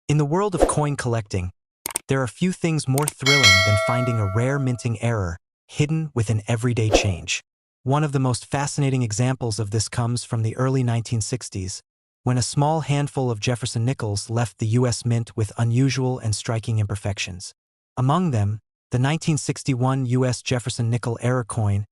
In the world of coin collecting, there are few things more thrilling than finding a rare minting error hidden within everyday change. One of the most fascinating examples of this comes from the early 1960s, when a small handful of Jefferson nickels left the U.S. Mint with unusual and striking imperfections. Among them, the 1961 U.S. Jefferson nickel error coin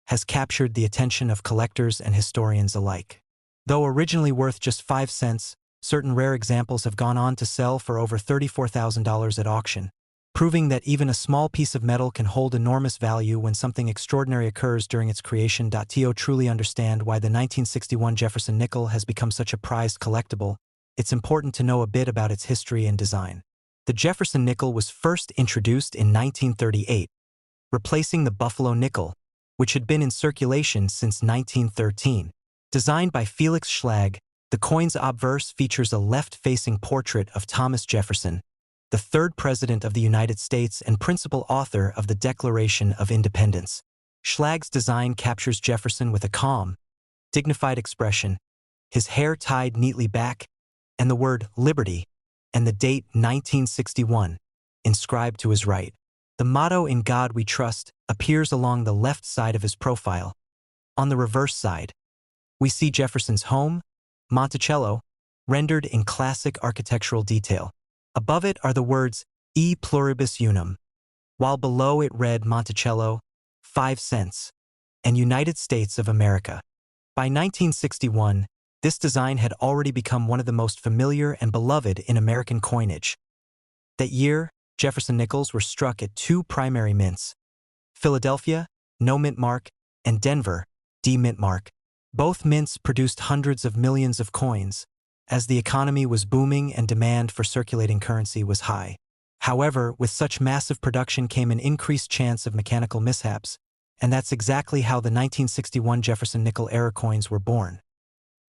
has captured the attention of collectors and historians alike. Though originally worth just 5 cents, certain rare examples have gone on to sell for over $34,000 at auction, proving that even a small piece of metal can hold enormous value when something extraordinary occurs during its creation. To truly understand why the 1961 Jefferson nickel has become such a prized collectible, it's important to know a bit about its history and design. The Jefferson nickel was first introduced in 1938, replacing the Buffalo nickel, which had been in circulation since 1913. Designed by Felix Schlag, the coin's obverse features a left-facing portrait of Thomas Jefferson, the third President of the United States and principal author of the Declaration of Independence. Schlag's design captures Jefferson with a calm, dignified expression, his hair tied neatly back, and the word liberty, and the date 1961, inscribed to his right. The motto "In God We Trust" appears along the left side of his profile. On the reverse side, we see Jefferson's home, Monticello, rendered in classic architectural detail. Above it are the words "E pluribus unum," while below it read Monticello, 5 cents, and United States of America. By 1961, this design had already become one of the most familiar and beloved in American coinage. That year, Jefferson nickels were struck at 2 primary mints: Philadelphia, no mint mark, and Denver, D mint mark. Both mints produced hundreds of millions of coins, as the economy was booming and demand for circulating currency was high. However, with such massive production came an increased chance of mechanical mishaps, and that's exactly how the 1961 Jefferson nickel error coins were born.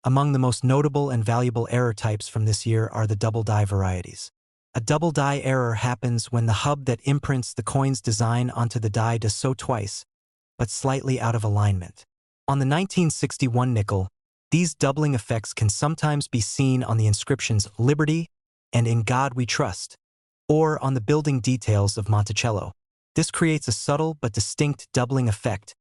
Among the most notable and valuable error types from this year are the double die varieties. A double die error happens when the hub that imprints the coin's design onto the die does so twice, but slightly out of alignment. On the 1961 nickel, these doubling effects can sometimes be seen on the inscriptions "Liberty" and "In God We Trust," or on the building details of Monticello. This creates a subtle but distinct doubling effect,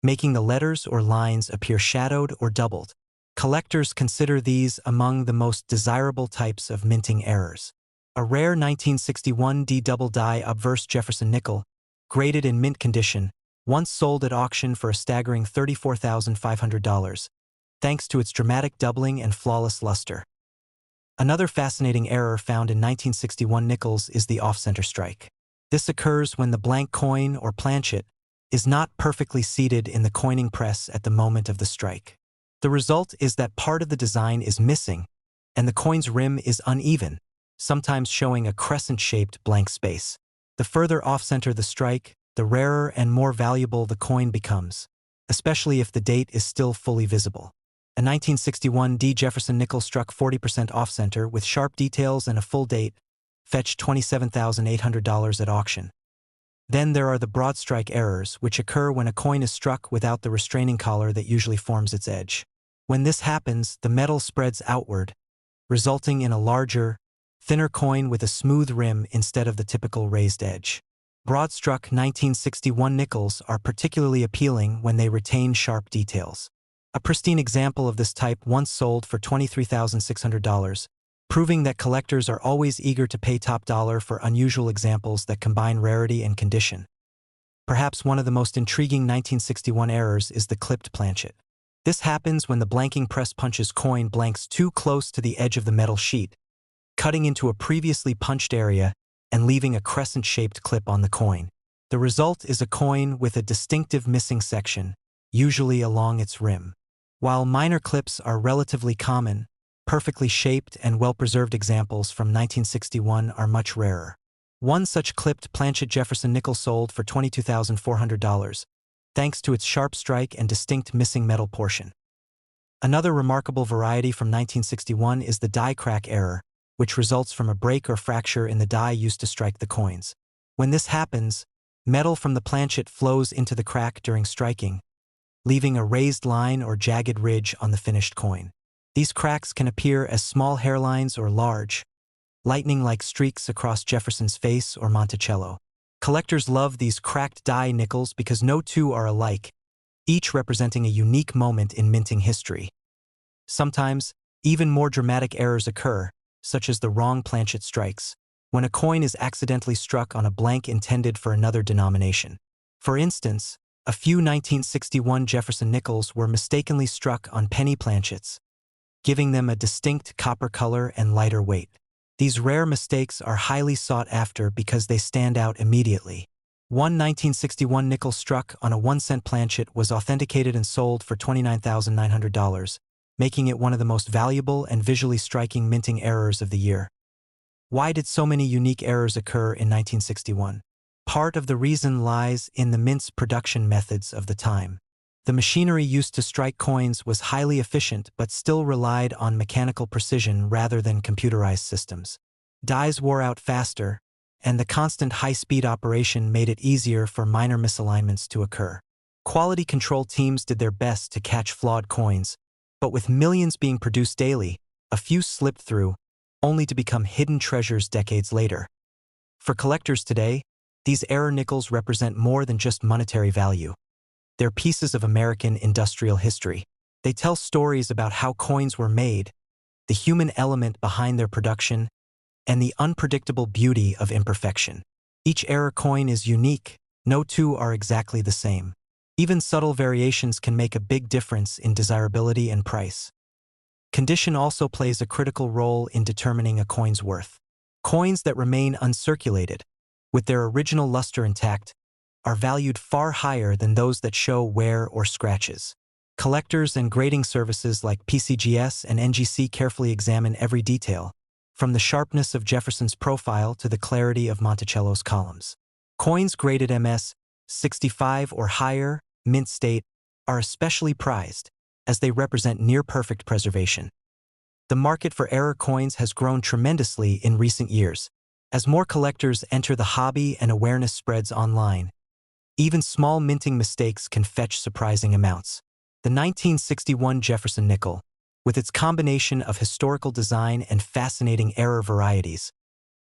making the letters or lines appear shadowed or doubled. Collectors consider these among the most desirable types of minting errors. A rare 1961 D double die obverse Jefferson nickel, graded in mint condition, once sold at auction for a staggering $34,500, thanks to its dramatic doubling and flawless luster. Another fascinating error found in 1961 nickels is the off-center strike. This occurs when the blank coin or planchet is not perfectly seated in the coining press at the moment of the strike. The result is that part of the design is missing, and the coin's rim is uneven, sometimes showing a crescent-shaped blank space. The further off-center the strike, the rarer and more valuable the coin becomes, especially if the date is still fully visible. A 1961 D Jefferson nickel struck 40% off-center with sharp details and a full date, fetched $27,800 at auction. Then there are the broad strike errors, which occur when a coin is struck without the restraining collar that usually forms its edge. When this happens, the metal spreads outward, resulting in a larger, thinner coin with a smooth rim instead of the typical raised edge. Broad-struck 1961 nickels are particularly appealing when they retain sharp details. A pristine example of this type once sold for $23,600, proving that collectors are always eager to pay top dollar for unusual examples that combine rarity and condition. Perhaps one of the most intriguing 1961 errors is the clipped planchet. This happens when the blanking press punch's coin blanks too close to the edge of the metal sheet, cutting into a previously punched area and leaving a crescent-shaped clip on the coin. The result is a coin with a distinctive missing section, usually along its rim. While minor clips are relatively common, perfectly shaped and well-preserved examples from 1961 are much rarer. One such clipped planchet Jefferson nickel sold for $22,400, thanks to its sharp strike and distinct missing metal portion. Another remarkable variety from 1961 is the die crack error, which results from a break or fracture in the die used to strike the coins. When this happens, metal from the planchet flows into the crack during striking, leaving a raised line or jagged ridge on the finished coin. These cracks can appear as small hairlines or large, lightning-like streaks across Jefferson's face or Monticello. Collectors love these cracked die nickels because no two are alike, each representing a unique moment in minting history. Sometimes, even more dramatic errors occur, such as the wrong planchet strikes, when a coin is accidentally struck on a blank intended for another denomination. For instance, a few 1961 Jefferson nickels were mistakenly struck on penny planchets, giving them a distinct copper color and lighter weight. These rare mistakes are highly sought after because they stand out immediately. One 1961 nickel struck on a 1-cent planchet was authenticated and sold for $29,900, making it one of the most valuable and visually striking minting errors of the year. Why did so many unique errors occur in 1961? Part of the reason lies in the mint's production methods of the time. The machinery used to strike coins was highly efficient but still relied on mechanical precision rather than computerized systems. Dies wore out faster, and the constant high-speed operation made it easier for minor misalignments to occur. Quality control teams did their best to catch flawed coins, but with millions being produced daily, a few slipped through, only to become hidden treasures decades later. For collectors today, these error nickels represent more than just monetary value. They're pieces of American industrial history. They tell stories about how coins were made, the human element behind their production, and the unpredictable beauty of imperfection. Each error coin is unique. No two are exactly the same. Even subtle variations can make a big difference in desirability and price. Condition also plays a critical role in determining a coin's worth. Coins that remain uncirculated, with their original luster intact, are valued far higher than those that show wear or scratches. Collectors and grading services like PCGS and NGC carefully examine every detail, from the sharpness of Jefferson's profile to the clarity of Monticello's columns. Coins graded MS 65 or higher, mint state, are especially prized, as they represent near-perfect preservation. The market for error coins has grown tremendously in recent years. As more collectors enter the hobby and awareness spreads online, even small minting mistakes can fetch surprising amounts. The 1961 Jefferson nickel, with its combination of historical design and fascinating error varieties,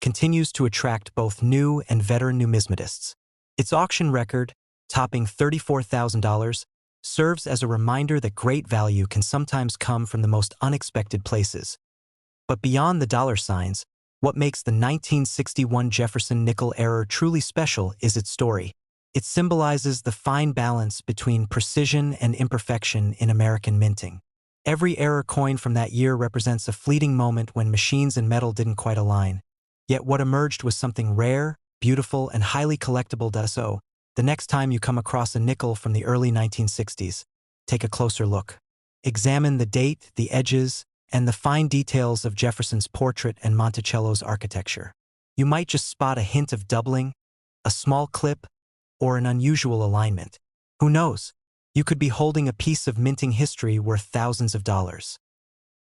continues to attract both new and veteran numismatists. Its auction record, topping $34,000, serves as a reminder that great value can sometimes come from the most unexpected places. But beyond the dollar signs, what makes the 1961 Jefferson nickel error truly special is its story. It symbolizes the fine balance between precision and imperfection in American minting. Every error coin from that year represents a fleeting moment when machines and metal didn't quite align. Yet what emerged was something rare, beautiful, and highly collectible. So, the next time you come across a nickel from the early 1960s, take a closer look. Examine the date, the edges, and the fine details of Jefferson's portrait and Monticello's architecture. You might just spot a hint of doubling, a small clip, or an unusual alignment. Who knows? You could be holding a piece of minting history worth thousands of dollars.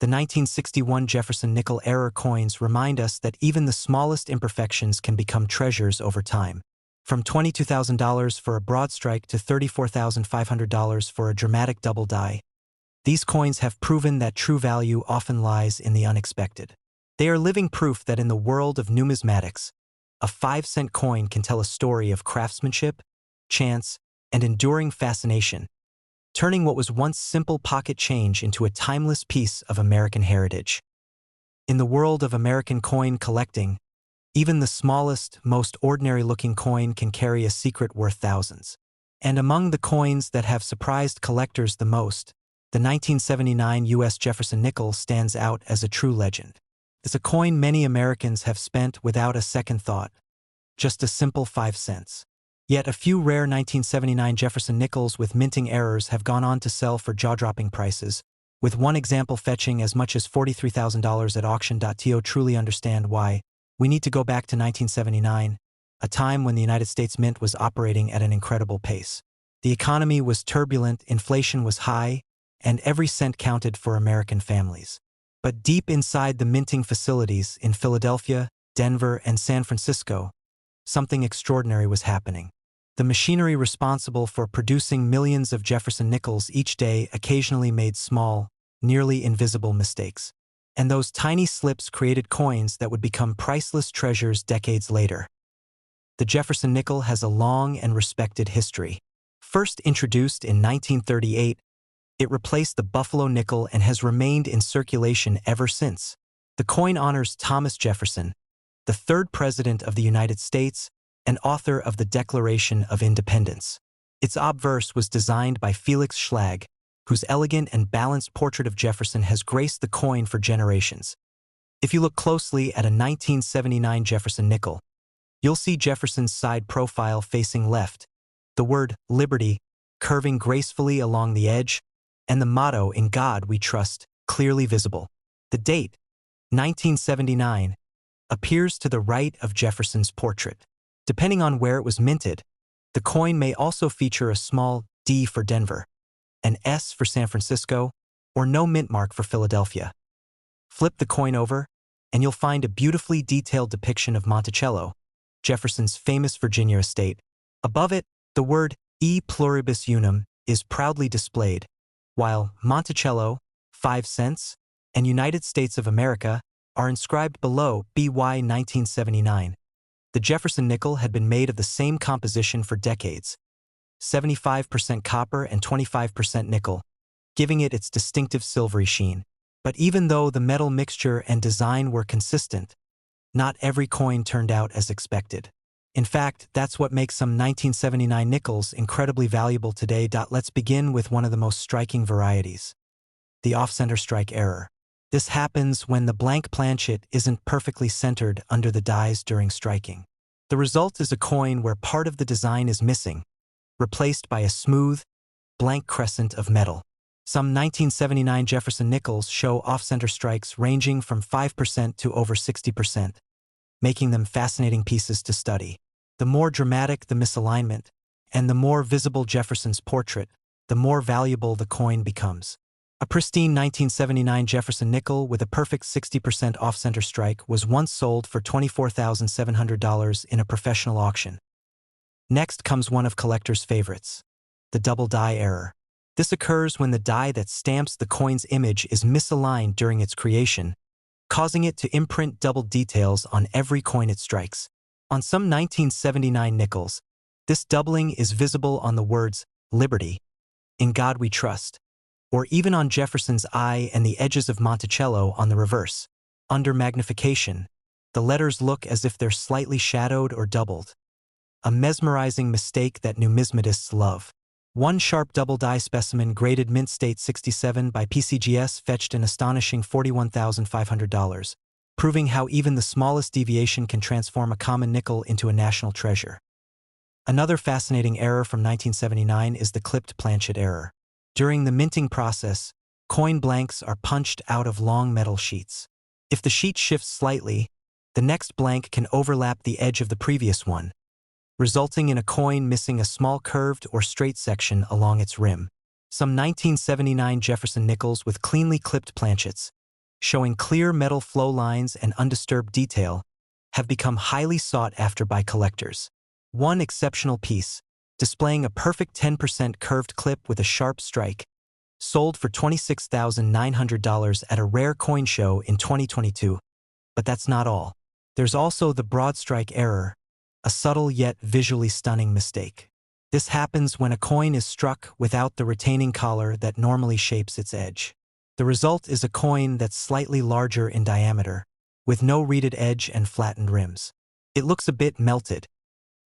The 1961 Jefferson nickel error coins remind us that even the smallest imperfections can become treasures over time. From $22,000 for a broad strike to $34,500 for a dramatic double die, these coins have proven that true value often lies in the unexpected. They are living proof that in the world of numismatics, a 5-cent coin can tell a story of craftsmanship, chance, and enduring fascination, turning what was once simple pocket change into a timeless piece of American heritage. In the world of American coin collecting, even the smallest, most ordinary-looking coin can carry a secret worth thousands. And among the coins that have surprised collectors the most, the 1979 U.S. Jefferson nickel stands out as a true legend. It's a coin many Americans have spent without a second thought, just a simple 5 cents. Yet a few rare 1979 Jefferson nickels with minting errors have gone on to sell for jaw-dropping prices, with one example fetching as much as $43,000 at auction. To truly understand why, we need to go back to 1979, a time when the United States Mint was operating at an incredible pace. The economy was turbulent, inflation was high, and every cent counted for American families. But deep inside the minting facilities in Philadelphia, Denver, and San Francisco, something extraordinary was happening. The machinery responsible for producing millions of Jefferson nickels each day occasionally made small, nearly invisible mistakes. and those tiny slips created coins that would become priceless treasures decades later. The Jefferson nickel has a long and respected history. First introduced in 1938, it replaced the Buffalo nickel and has remained in circulation ever since. The coin honors Thomas Jefferson, the third President of the United States and author of the Declaration of Independence. Its obverse was designed by Felix Schlag, whose elegant and balanced portrait of Jefferson has graced the coin for generations. If you look closely at a 1979 Jefferson nickel, you'll see Jefferson's side profile facing left, the word Liberty curving gracefully along the edge, and the motto "In God We Trust" clearly visible. The date, 1979, appears to the right of Jefferson's portrait. Depending on where it was minted, the coin may also feature a small D for Denver, an S for San Francisco, or no mint mark for Philadelphia. Flip the coin over, and you'll find a beautifully detailed depiction of Monticello, Jefferson's famous Virginia estate. Above it, the word E pluribus unum is proudly displayed, while Monticello, 5 cents, and United States of America are inscribed below BY 1979. The Jefferson nickel had been made of the same composition for decades, 75% copper and 25% nickel, giving it its distinctive silvery sheen. But even though the metal mixture and design were consistent, not every coin turned out as expected. In fact, that's what makes some 1979 nickels incredibly valuable today. Let's begin with one of the most striking varieties, the off-center strike error. This happens when the blank planchet isn't perfectly centered under the dies during striking. The result is a coin where part of the design is missing, replaced by a smooth, blank crescent of metal. Some 1979 Jefferson nickels show off-center strikes ranging from 5% to over 60%, making them fascinating pieces to study. The more dramatic the misalignment, and the more visible Jefferson's portrait, the more valuable the coin becomes. A pristine 1979 Jefferson nickel with a perfect 60% off-center strike was once sold for $24,700 in a professional auction. Next comes one of collectors' favorites, the double die error. This occurs when the die that stamps the coin's image is misaligned during its creation, causing it to imprint double details on every coin it strikes. On some 1979 nickels, this doubling is visible on the words Liberty, In God We Trust, or even on Jefferson's eye and the edges of Monticello on the reverse. Under magnification, the letters look as if they're slightly shadowed or doubled, a mesmerizing mistake that numismatists love. One sharp double die specimen graded Mint State 67 by PCGS fetched an astonishing $41,500, proving how even the smallest deviation can transform a common nickel into a national treasure. Another fascinating error from 1979 is the clipped planchet error. During the minting process, coin blanks are punched out of long metal sheets. If the sheet shifts slightly, the next blank can overlap the edge of the previous one, resulting in a coin missing a small curved or straight section along its rim. Some 1979 Jefferson nickels with cleanly clipped planchets, showing clear metal flow lines and undisturbed detail, have become highly sought after by collectors. One exceptional piece, displaying a perfect 10% curved clip with a sharp strike, sold for $26,900 at a rare coin show in 2022. But that's not all. There's also the broad strike error, a subtle yet visually stunning mistake. This happens when a coin is struck without the retaining collar that normally shapes its edge. The result is a coin that's slightly larger in diameter, with no reeded edge and flattened rims. It looks a bit melted,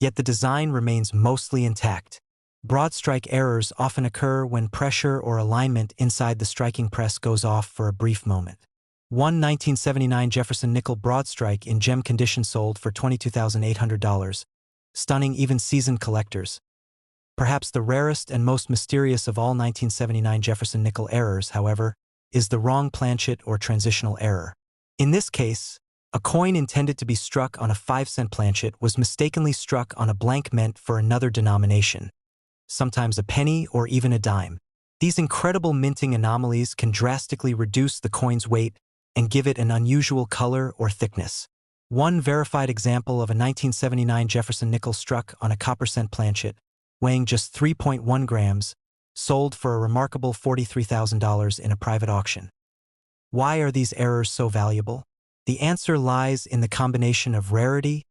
yet the design remains mostly intact. Broad strike errors often occur when pressure or alignment inside the striking press goes off for a brief moment. One 1979 Jefferson nickel broad strike in gem condition sold for $22,800, stunning even seasoned collectors. Perhaps the rarest and most mysterious of all 1979 Jefferson nickel errors, however, is the wrong planchet or transitional error. In this case, a coin intended to be struck on a 5-cent planchet was mistakenly struck on a blank meant for another denomination, sometimes a penny or even a dime. These incredible minting anomalies can drastically reduce the coin's weight and give it an unusual color or thickness. One verified example of a 1979 Jefferson nickel struck on a copper cent planchet, weighing just 3.1 grams, sold for a remarkable $43,000 in a private auction. Why are these errors so valuable? The answer lies in the combination of rarity,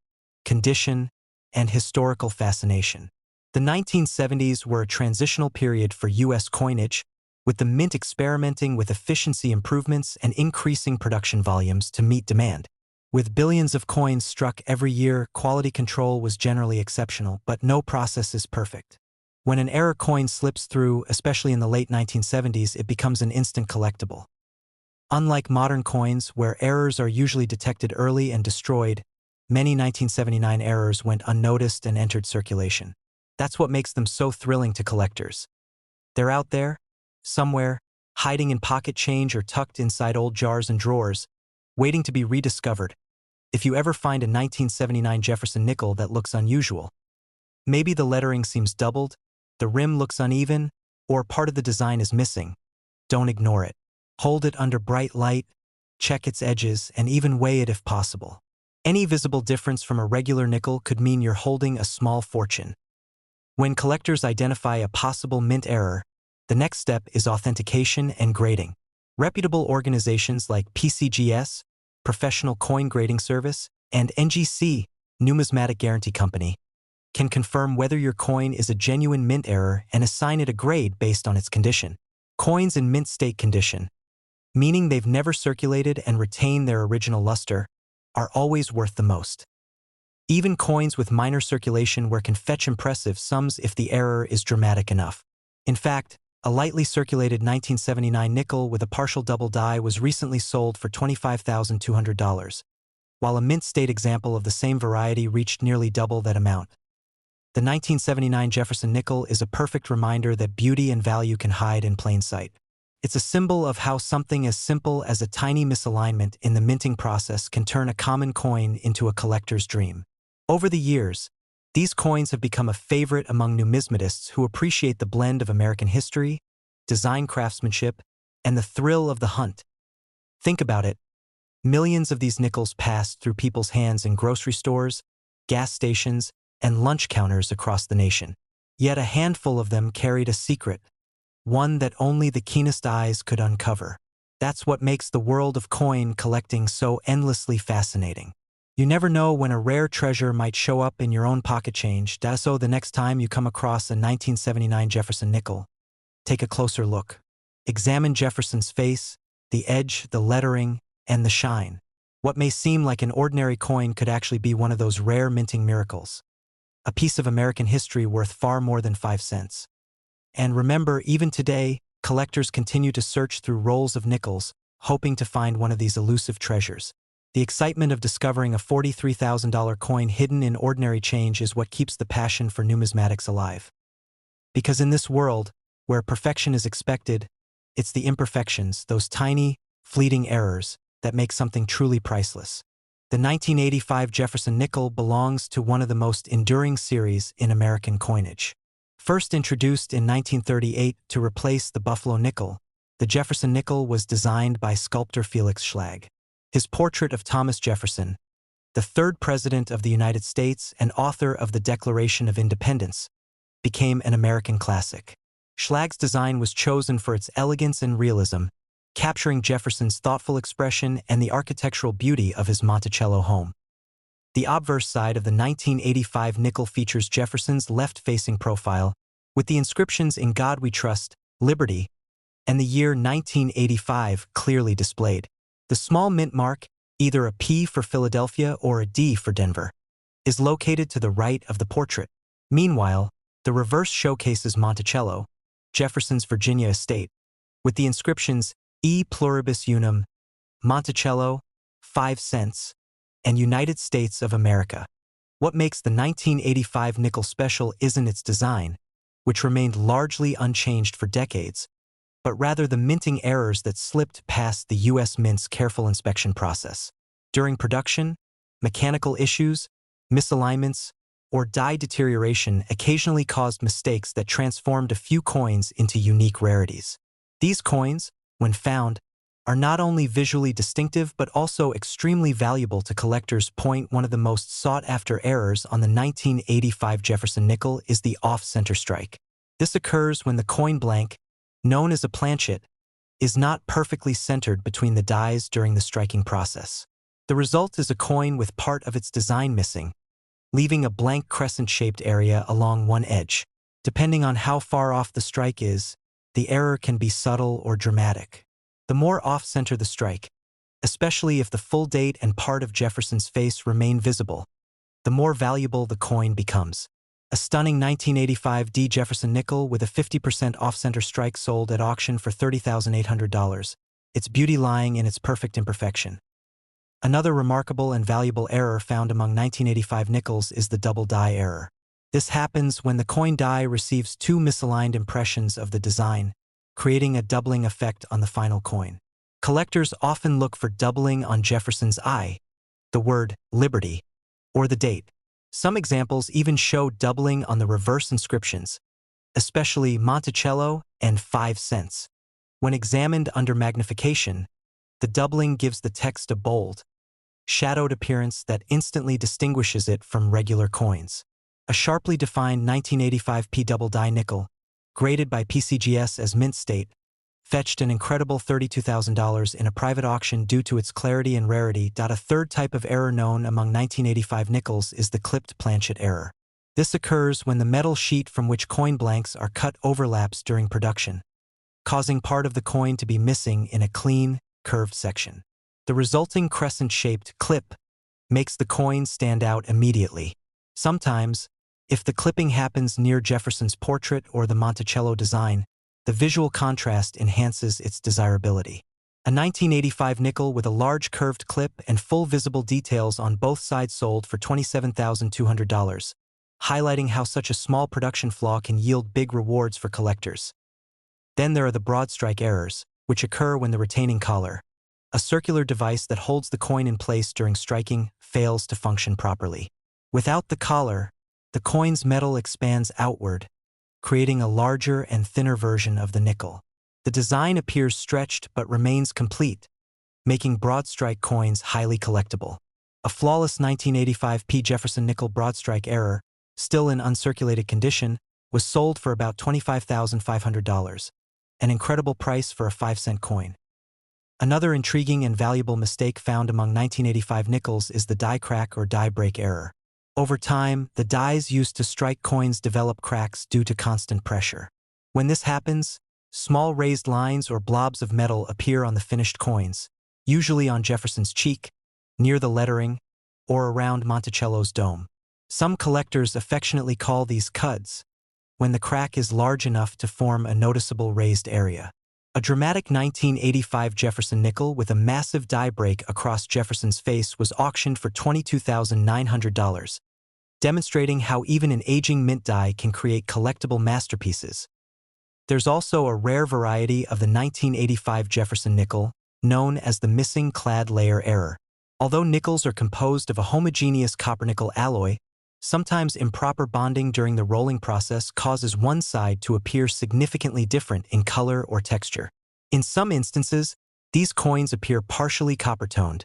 condition, and historical fascination. The 1970s were a transitional period for U.S. coinage, with the mint experimenting with efficiency improvements and increasing production volumes to meet demand. With billions of coins struck every year, quality control was generally exceptional, but no process is perfect. When an error coin slips through, especially in the late 1970s, it becomes an instant collectible. Unlike modern coins, where errors are usually detected early and destroyed, many 1979 errors went unnoticed and entered circulation. That's what makes them so thrilling to collectors. They're out there, somewhere, hiding in pocket change or tucked inside old jars and drawers, waiting to be rediscovered. If you ever find a 1979 Jefferson nickel that looks unusual, maybe the lettering seems doubled, the rim looks uneven, or part of the design is missing, don't ignore it. Hold it under bright light, check its edges, and even weigh it if possible. Any visible difference from a regular nickel could mean you're holding a small fortune. When collectors identify a possible mint error, the next step is authentication and grading. Reputable organizations like PCGS, Professional Coin Grading Service, and NGC, Numismatic Guarantee Company, can confirm whether your coin is a genuine mint error and assign it a grade based on its condition. Coins in mint state condition, meaning they've never circulated and retain their original luster, are always worth the most. Even coins with minor circulation can fetch impressive sums if the error is dramatic enough. In fact, a lightly circulated 1979 nickel with a partial double die was recently sold for $25,200, while a mint state example of the same variety reached nearly double that amount. The 1979 Jefferson nickel is a perfect reminder that beauty and value can hide in plain sight. It's a symbol of how something as simple as a tiny misalignment in the minting process can turn a common coin into a collector's dream. Over the years, these coins have become a favorite among numismatists who appreciate the blend of American history, design craftsmanship, and the thrill of the hunt. Think about it. Millions of these nickels passed through people's hands in grocery stores, gas stations, and lunch counters across the nation. Yet a handful of them carried a secret, one that only the keenest eyes could uncover. That's what makes the world of coin collecting so endlessly fascinating. You never know when a rare treasure might show up in your own pocket change, so the next time you come across a 1979 Jefferson nickel, take a closer look. Examine Jefferson's face, the edge, the lettering, and the shine. What may seem like an ordinary coin could actually be one of those rare minting miracles. A piece of American history worth far more than 5 cents. And remember, even today, collectors continue to search through rolls of nickels, hoping to find one of these elusive treasures. The excitement of discovering a $43,000 coin hidden in ordinary change is what keeps the passion for numismatics alive. Because in this world, where perfection is expected, it's the imperfections, those tiny, fleeting errors, that make something truly priceless. The 1985 Jefferson nickel belongs to one of the most enduring series in American coinage. First introduced in 1938 to replace the Buffalo nickel, the Jefferson nickel was designed by sculptor Felix Schlag. His portrait of Thomas Jefferson, the third president of the United States and author of the Declaration of Independence, became an American classic. Schlag's design was chosen for its elegance and realism, capturing Jefferson's thoughtful expression and the architectural beauty of his Monticello home. The obverse side of the 1985 nickel features Jefferson's left-facing profile, with the inscriptions "In God We Trust," "Liberty," and the year 1985 clearly displayed. The small mint mark, either a P for Philadelphia or a D for Denver, is located to the right of the portrait. Meanwhile, the reverse showcases Monticello, Jefferson's Virginia estate, with the inscriptions "E Pluribus Unum," Monticello, 5 cents, and United States of America. What makes the 1985 nickel special isn't its design, which remained largely unchanged for decades, but rather the minting errors that slipped past the U.S. Mint's careful inspection process. During production, mechanical issues, misalignments, or die deterioration occasionally caused mistakes that transformed a few coins into unique rarities. These coins, when found, are not only visually distinctive but also extremely valuable to collectors. One of the most sought-after errors on the 1985 Jefferson nickel is the off-center strike. This occurs when the coin blank, known as a planchet, is not perfectly centered between the dies during the striking process. The result is a coin with part of its design missing, leaving a blank crescent-shaped area along one edge. Depending on how far off the strike is, the error can be subtle or dramatic. The more off-center the strike, especially if the full date and part of Jefferson's face remain visible, the more valuable the coin becomes. A stunning 1985 D. Jefferson nickel with a 50% off-center strike sold at auction for $30,800, its beauty lying in its perfect imperfection. Another remarkable and valuable error found among 1985 nickels is the double die error. This happens when the coin die receives two misaligned impressions of the design, creating a doubling effect on the final coin. Collectors often look for doubling on Jefferson's eye, the word Liberty, or the date. Some examples even show doubling on the reverse inscriptions, especially Monticello and 5 cents. When examined under magnification, the doubling gives the text a bold, shadowed appearance that instantly distinguishes it from regular coins. A sharply defined 1985 P double die nickel, graded by PCGS as mint state, fetched an incredible $32,000 in a private auction due to its clarity and rarity. A third type of error known among 1985 nickels is the clipped planchet error. This occurs when the metal sheet from which coin blanks are cut overlaps during production, causing part of the coin to be missing in a clean, curved section. The resulting crescent-shaped clip makes the coin stand out immediately. Sometimes, if the clipping happens near Jefferson's portrait or the Monticello design, the visual contrast enhances its desirability. A 1985 nickel with a large curved clip and full visible details on both sides sold for $27,200, highlighting how such a small production flaw can yield big rewards for collectors. Then there are the broad strike errors, which occur when the retaining collar, a circular device that holds the coin in place during striking, fails to function properly. Without the collar, the coin's metal expands outward, creating a larger and thinner version of the nickel. The design appears stretched but remains complete, making broad strike coins highly collectible. A flawless 1985 P. Jefferson nickel broad strike error, still in uncirculated condition, was sold for about $25,500, an incredible price for a 5-cent coin. Another intriguing and valuable mistake found among 1985 nickels is the die crack or die break error. Over time, the dies used to strike coins develop cracks due to constant pressure. When this happens, small raised lines or blobs of metal appear on the finished coins, usually on Jefferson's cheek, near the lettering, or around Monticello's dome. Some collectors affectionately call these cuds, when the crack is large enough to form a noticeable raised area. A dramatic 1985 Jefferson nickel with a massive die break across Jefferson's face was auctioned for $22,900, demonstrating how even an aging mint die can create collectible masterpieces. There's also a rare variety of the 1985 Jefferson nickel, known as the missing clad layer error. Although nickels are composed of a homogeneous copper-nickel alloy, sometimes improper bonding during the rolling process causes one side to appear significantly different in color or texture. In some instances, these coins appear partially copper-toned,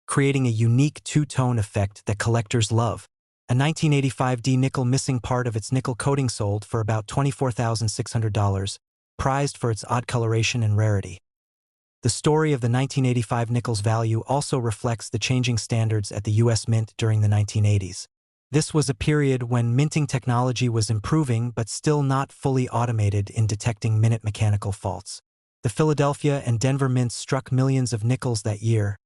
creating a unique two-tone effect that collectors love. A 1985 D nickel missing part of its nickel coating sold for about $24,600, prized for its odd coloration and rarity. The story of the 1985 nickel's value also reflects the changing standards at the U.S. Mint during the 1980s. This was a period when minting technology was improving but still not fully automated in detecting minute mechanical faults. The Philadelphia and Denver mints struck millions of nickels that year,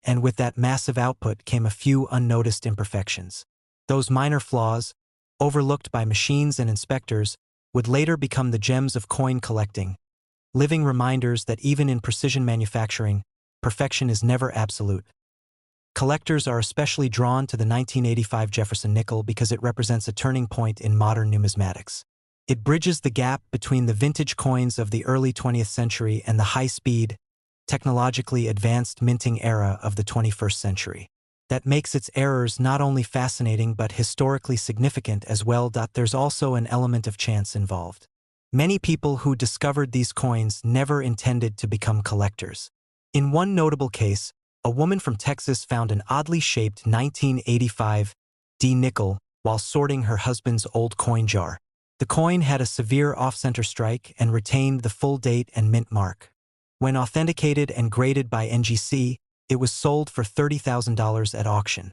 and with that massive output came a few unnoticed imperfections. Those minor flaws, overlooked by machines and inspectors, would later become the gems of coin collecting, living reminders that even in precision manufacturing, perfection is never absolute. Collectors are especially drawn to the 1985 Jefferson nickel because it represents a turning point in modern numismatics. It bridges the gap between the vintage coins of the early 20th century and the high-speed, technologically advanced minting era of the 21st century. That makes its errors not only fascinating but historically significant as well. There's also an element of chance involved. Many people who discovered these coins never intended to become collectors. In one notable case, a woman from Texas found an oddly shaped 1985 D nickel while sorting her husband's old coin jar. The coin had a severe off-center strike and retained the full date and mint mark. When authenticated and graded by NGC, it was sold for $30,000 at auction.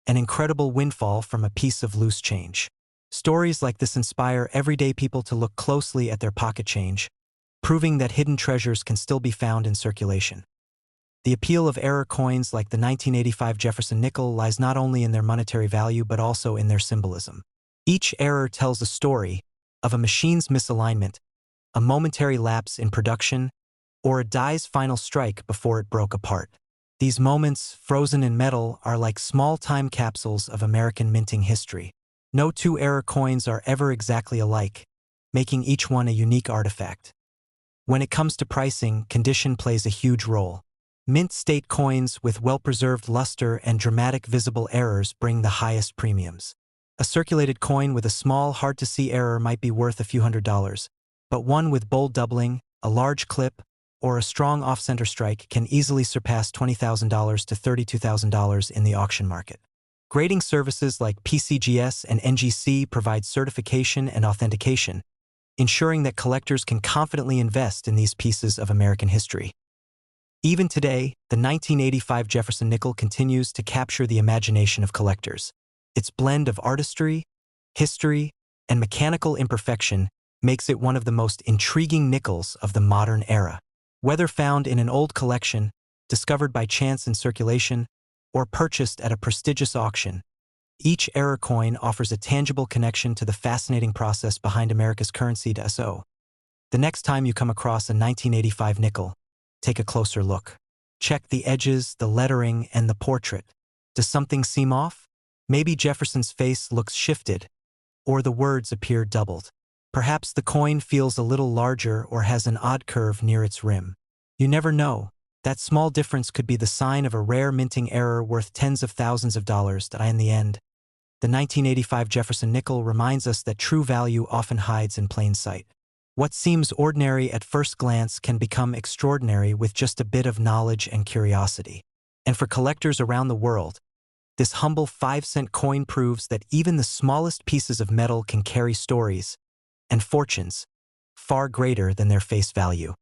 An incredible windfall from a piece of loose change. Stories like this inspire everyday people to look closely at their pocket change, proving that hidden treasures can still be found in circulation. The appeal of error coins like the 1985 Jefferson nickel lies not only in their monetary value but also in their symbolism. Each error tells a story of a machine's misalignment, a momentary lapse in production, or a die's final strike before it broke apart. These moments, frozen in metal, are like small time capsules of American minting history. No two error coins are ever exactly alike, making each one a unique artifact. When it comes to pricing, condition plays a huge role. Mint state coins with well-preserved luster and dramatic visible errors bring the highest premiums. A circulated coin with a small, hard-to-see error might be worth a few $100s, but one with bold doubling, a large clip, or a strong off-center strike can easily surpass $20,000 to $32,000 in the auction market. Grading services like PCGS and NGC provide certification and authentication, ensuring that collectors can confidently invest in these pieces of American history. Even today, the 1985 Jefferson nickel continues to capture the imagination of collectors. Its blend of artistry, history, and mechanical imperfection makes it one of the most intriguing nickels of the modern era. Whether found in an old collection, discovered by chance in circulation, or purchased at a prestigious auction, each error coin offers a tangible connection to the fascinating process behind America's currency. So, the next time you come across a 1985 nickel, take a closer look. Check the edges, the lettering, and the portrait. Does something seem off? Maybe Jefferson's face looks shifted, or the words appear doubled. Perhaps the coin feels a little larger or has an odd curve near its rim. You never know. That small difference could be the sign of a rare minting error worth tens of thousands of dollars. In the end, the 1985 Jefferson nickel reminds us that true value often hides in plain sight. What seems ordinary at first glance can become extraordinary with just a bit of knowledge and curiosity. And for collectors around the world, this humble 5-cent coin proves that even the smallest pieces of metal can carry stories and fortunes far greater than their face value.